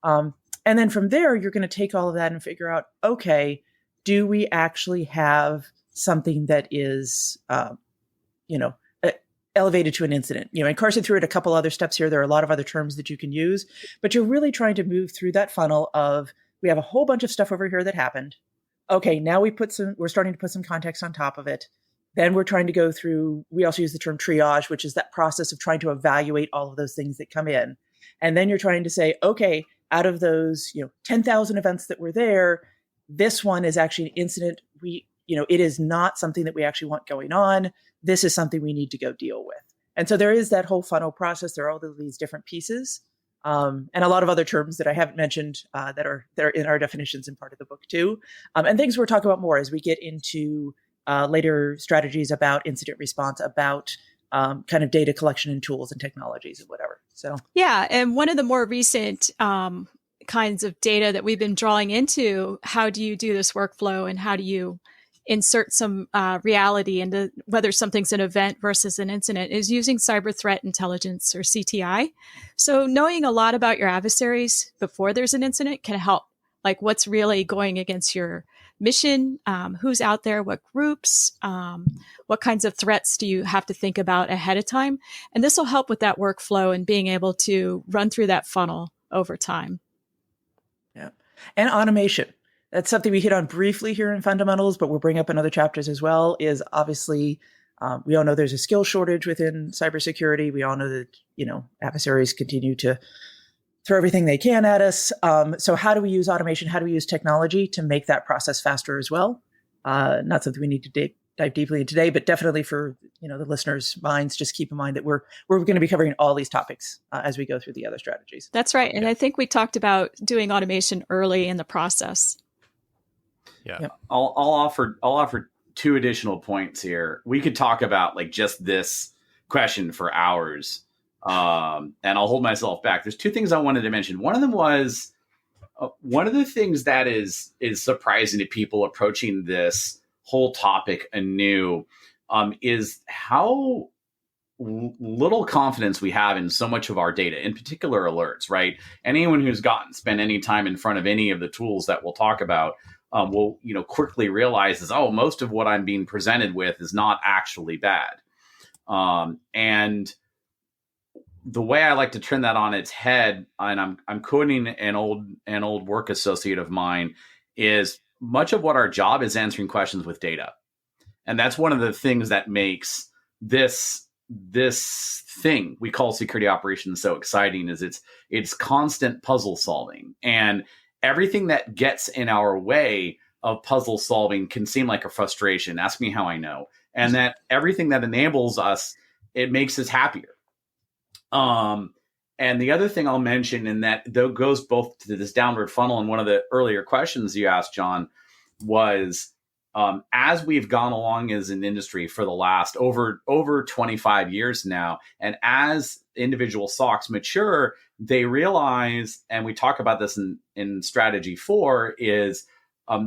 And then from there, you're going to take all of that and figure out, okay, do we actually have something that is, elevated to an incident? And Carson threw it a couple other steps here. There are a lot of other terms that you can use, but you're really trying to move through that funnel of, we have a whole bunch of stuff over here that happened. Okay, now we're starting to put some context on top of it. Then we're trying to go through, we also use the term triage, which is that process of trying to evaluate all of those things that come in. And then you're trying to say, okay, out of those, 10,000 events that were there, this one is actually an incident. It is not something that we actually want going on. This is something we need to go deal with. And so there is that whole funnel process. There are all of these different pieces. And a lot of other terms that I haven't mentioned that are in our definitions and part of the book too. And things we'll talk about more as we get into later strategies about incident response, about kind of data collection and tools and technologies and whatever. So yeah, and one of the more recent kinds of data that we've been drawing into, how do you do this workflow and how do you insert some reality into whether something's an event versus an incident, is using cyber threat intelligence, or CTI. So knowing a lot about your adversaries before there's an incident can help, like what's really going against your mission, who's out there, what groups, what kinds of threats do you have to think about ahead of time. And this will help with that workflow and being able to run through that funnel over time. Yeah. And automation. That's something we hit on briefly here in fundamentals, but we'll bring up in other chapters as well, is obviously we all know there's a skill shortage within cybersecurity. We all know that, adversaries continue to throw everything they can at us. So how do we use automation? How do we use technology to make that process faster as well? Not something we need to dive deeply in today, but definitely for, the listeners' minds, just keep in mind that we're going to be covering all these topics as we go through the other strategies. That's right. And I think we talked about doing automation early in the process. Yeah. Yep. I'll offer two additional points here. We could talk about like just this question for hours, and I'll hold myself back. There's two things I wanted to mention. One of them was one of the things that is surprising to people approaching this whole topic anew is how little confidence we have in so much of our data, in particular alerts, right? Anyone who's spent any time in front of any of the tools that we'll talk about will quickly realize most of what I'm being presented with is not actually bad. And the way I like to turn that on its head, and I'm quoting an old work associate of mine, is much of what our job is answering questions with data. And that's one of the things that makes this thing we call security operations so exciting, is it's constant puzzle solving. And everything that gets in our way of puzzle solving can seem like a frustration. Ask me how I know. And that everything that enables us, it makes us happier. And the other thing I'll mention, and that though goes both to this downward funnel, and one of the earlier questions you asked, John, was as we've gone along as an industry for the last over 25 years now, and as individual SOCs mature, they realize, and we talk about this in strategy 4, is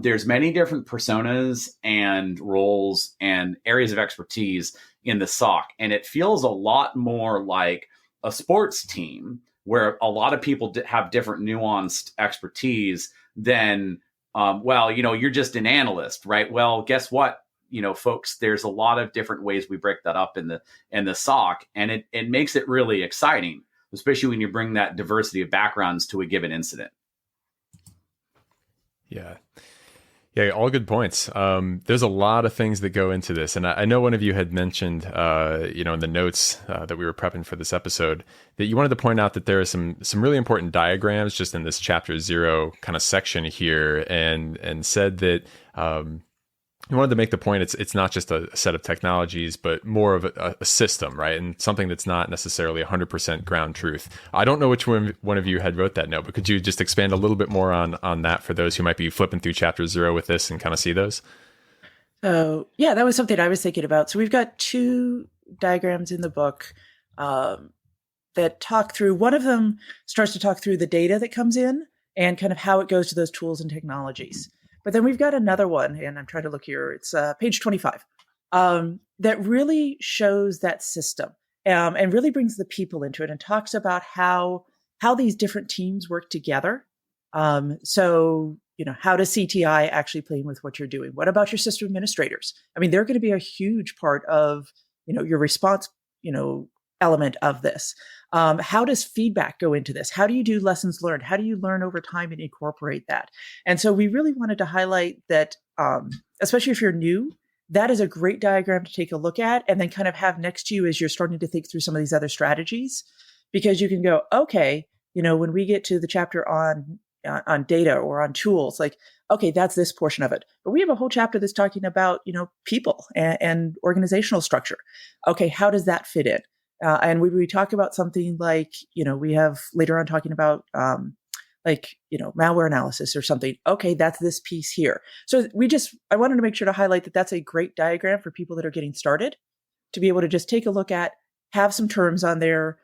there's many different personas and roles and areas of expertise in the SOC. And it feels a lot more like a sports team where a lot of people have different nuanced expertise than, you're just an analyst, right? Well, guess what? Folks, there's a lot of different ways we break that up in the SOC, and it makes it really exciting, especially when you bring that diversity of backgrounds to a given incident. Yeah, all good points. There's a lot of things that go into this. And I know one of you had mentioned, in the notes that we were prepping for this episode, that you wanted to point out that there are some really important diagrams just in this chapter 0 kind of section here, and said that you wanted to make the point it's not just a set of technologies, but more of a system, right? And something that's not necessarily 100% ground truth. I don't know which one of you had wrote that note, but could you just expand a little bit more on that for those who might be flipping through chapter 0 with this and kind of see those? So yeah, that was something I was thinking about. So we've got 2 diagrams in the book that talk through, one of them starts to talk through the data that comes in and kind of how it goes to those tools and technologies. But then we've got another one, and I'm trying to look here. It's page 25, that really shows that system and really brings the people into it and talks about how these different teams work together. So, how does CTI actually play in with what you're doing? What about your system administrators? I mean, they're going to be a huge part of, your response, element of this. How does feedback go into this? How do you do lessons learned? How do you learn over time and incorporate that? And so we really wanted to highlight that, especially if you're new, that is a great diagram to take a look at and then kind of have next to you as you're starting to think through some of these other strategies, because you can go, okay, when we get to the chapter on data or on tools, like, okay, that's this portion of it. But we have a whole chapter that's talking about, people and organizational structure. Okay, how does that fit in? And we talk about something like, we have later on talking about malware analysis or something. Okay, that's this piece here. So I wanted to make sure to highlight that that's a great diagram for people that are getting started to be able to just take a look at, have some terms on there,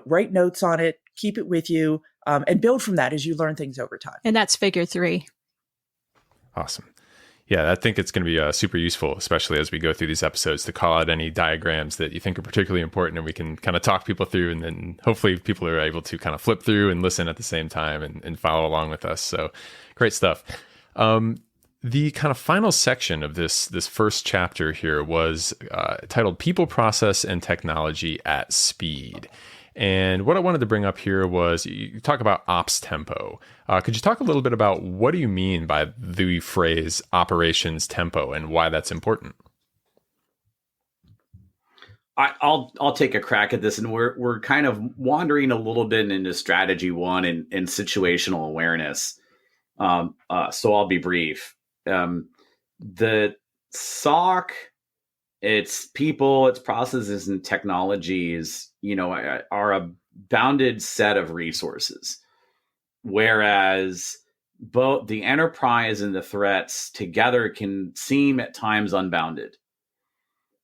write notes on it, keep it with you, and build from that as you learn things over time. And that's figure 3. Awesome. Yeah, I think it's going to be super useful, especially as we go through these episodes, to call out any diagrams that you think are particularly important, and we can kind of talk people through, and then hopefully people are able to kind of flip through and listen at the same time and follow along with us. So great stuff. The kind of final section of this first chapter here was titled People, Process, and Technology at Speed. And what I wanted to bring up here was, you talk about ops tempo. Could you talk a little bit about what do you mean by the phrase operations tempo and why that's important? I'll take a crack at this, and we're kind of wandering a little bit into strategy 1 and situational awareness. So I'll be brief. The SOC, its people, its processes, and technologies, are a bounded set of resources, whereas both the enterprise and the threats together can seem at times unbounded.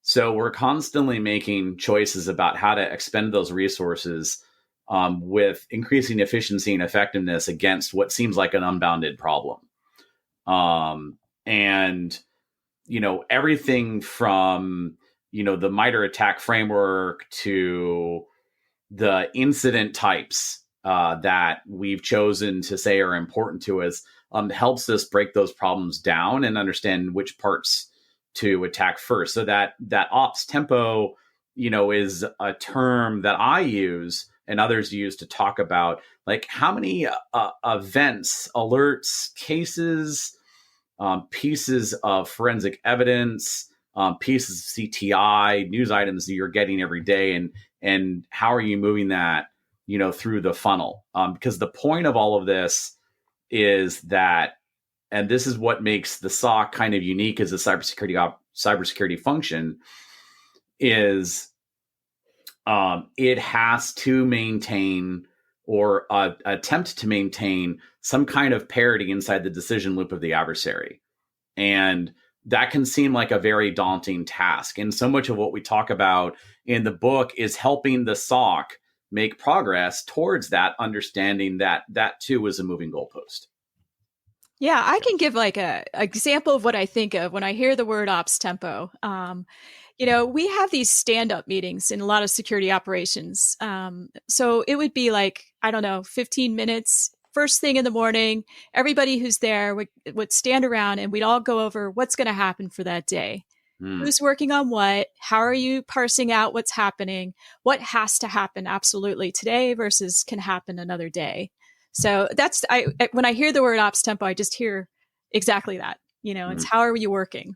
So we're constantly making choices about how to expend those resources with increasing efficiency and effectiveness against what seems like an unbounded problem. And everything from, the MITRE attack framework to the incident types that we've chosen to say are important to us helps us break those problems down and understand which parts to attack first. So that ops tempo, is a term that I use and others use to talk about like how many events, alerts, cases, pieces of forensic evidence, pieces of CTI, news items that you're getting every day, and how are you moving that, through the funnel? Because the point of all of this is that, and this is what makes the SOC kind of unique as a cybersecurity function, is it has to maintain or attempt to maintain some kind of parity inside the decision loop of the adversary. And that can seem like a very daunting task. And so much of what we talk about in the book is helping the SOC make progress towards that understanding that that too is a moving goalpost. Yeah, I can give like a example of what I think of when I hear the word ops tempo. We have these stand-up meetings in a lot of security operations. So it would be like, 15 minutes, first thing in the morning, everybody who's there would stand around and we'd all go over what's going to happen for that day. Who's working on what? How are you parsing out what's happening? What has to happen absolutely today versus can happen another day? So when I hear the word ops tempo, I just hear exactly that. It's how are you working?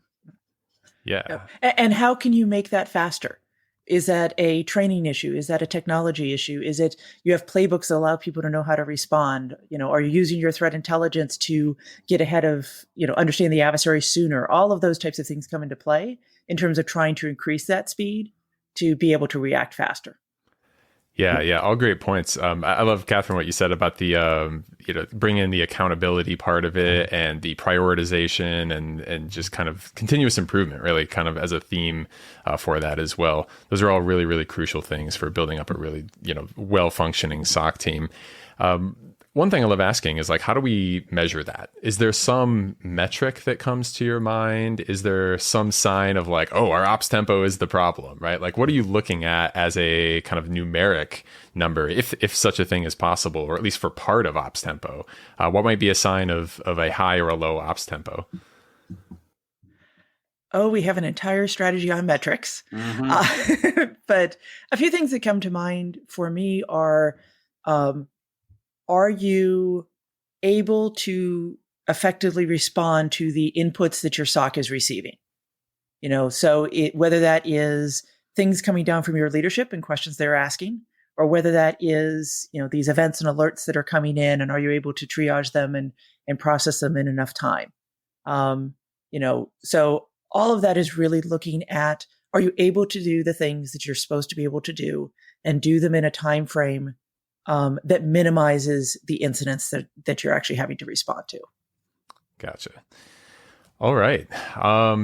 Yeah. And how can you make that faster? Is that a training issue? Is that a technology issue? Is it you have playbooks that allow people to know how to respond? Are you using your threat intelligence to get ahead of, understand the adversary sooner? All of those types of things come into play in terms of trying to increase that speed to be able to react faster. Yeah, all great points. I love, Kathryn, what you said about the bring in the accountability part of it and the prioritization and just kind of continuous improvement, really, kind of as a theme for that as well. Those are all really, really crucial things for building up a really well functioning SOC team. One thing I love asking is like, how do we measure that? Is there some metric that comes to your mind? Is there some sign of like, oh, our ops tempo is the problem, right? Like, what are you looking at as a kind of numeric number, if such a thing is possible, or at least for part of ops tempo? What might be a sign of a high or a low ops tempo? Oh, we have an entire strategy on metrics. But a few things that come to mind for me are you able to effectively respond to the inputs that your SOC is receiving? So whether that is things coming down from your leadership and questions they're asking, or whether that is, these events and alerts that are coming in, and are you able to triage them and process them in enough time? So all of that is really looking at, are you able to do the things that you're supposed to be able to do and do them in a time frame that minimizes the incidents that you're actually having to respond to. Gotcha. All right.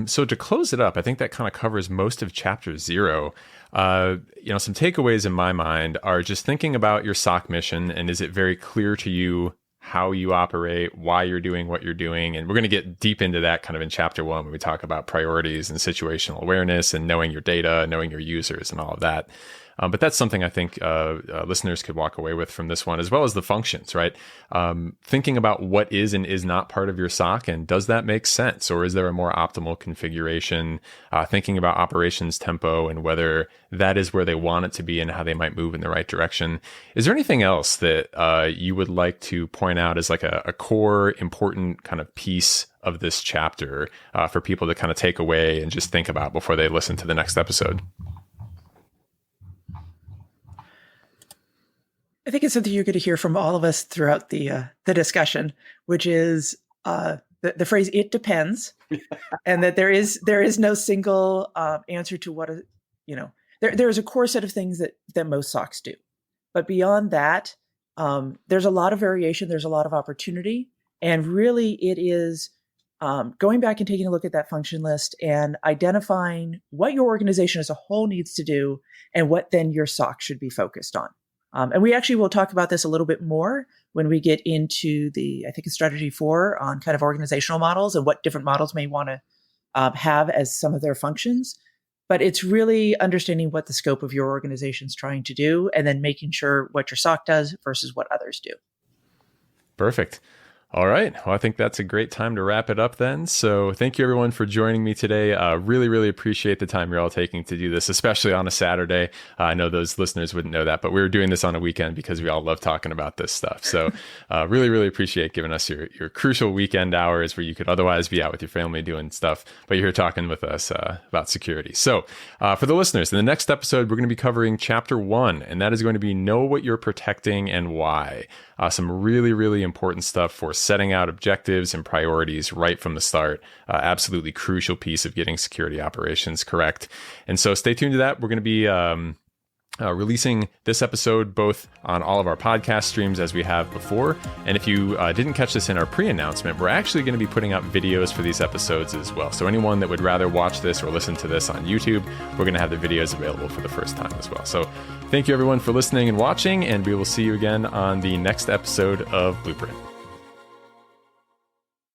So to close it up, I think that kind of covers most of chapter 0. Some takeaways in my mind are just thinking about your SOC mission, and is it very clear to you how you operate, why you're doing what you're doing? And we're going to get deep into that kind of in chapter 1 when we talk about priorities and situational awareness and knowing your data, knowing your users and all of that. But that's something I think listeners could walk away with from this one, as well as the functions, right? Thinking about what is and is not part of your SOC, and does that make sense? Or is there a more optimal configuration? Thinking about operations tempo and whether that is where they want it to be and how they might move in the right direction. Is there anything else that you would like to point out as like a core important kind of piece of this chapter for people to kind of take away and just think about before they listen to the next episode? I think it's something you're going to hear from all of us throughout the discussion, which is the phrase "it depends," and that there is no single answer to what there's a core set of things that most SOCs do, but beyond that, there's a lot of variation, there's a lot of opportunity, and really it is going back and taking a look at that function list and identifying what your organization as a whole needs to do and what then your SOC should be focused on. And we actually will talk about this a little bit more when we get into I think it's strategy 4 on kind of organizational models and what different models may want to have as some of their functions. But it's really understanding what the scope of your organization is trying to do and then making sure what your SOC does versus what others do. Perfect. All right. Well, I think that's a great time to wrap it up then. So thank you everyone for joining me today. Really, really appreciate the time you're all taking to do this, especially on a Saturday. I know those listeners wouldn't know that, but we were doing this on a weekend because we all love talking about this stuff. So really, really appreciate giving us your crucial weekend hours where you could otherwise be out with your family doing stuff, but you're here talking with us about security. So for the listeners, in the next episode, we're going to be covering Chapter 1, and that is going to be Know What You're Protecting and Why. Some really, really important stuff for setting out objectives and priorities right from the start. Absolutely crucial piece of getting security operations correct. And so stay tuned to that. We're going to be releasing this episode both on all of our podcast streams as we have before. And if you didn't catch this in our pre-announcement, we're actually going to be putting out videos for these episodes as well. So anyone that would rather watch this or listen to this on YouTube, we're going to have the videos available for the first time as well. So thank you everyone for listening and watching, and we will see you again on the next episode of Blueprint.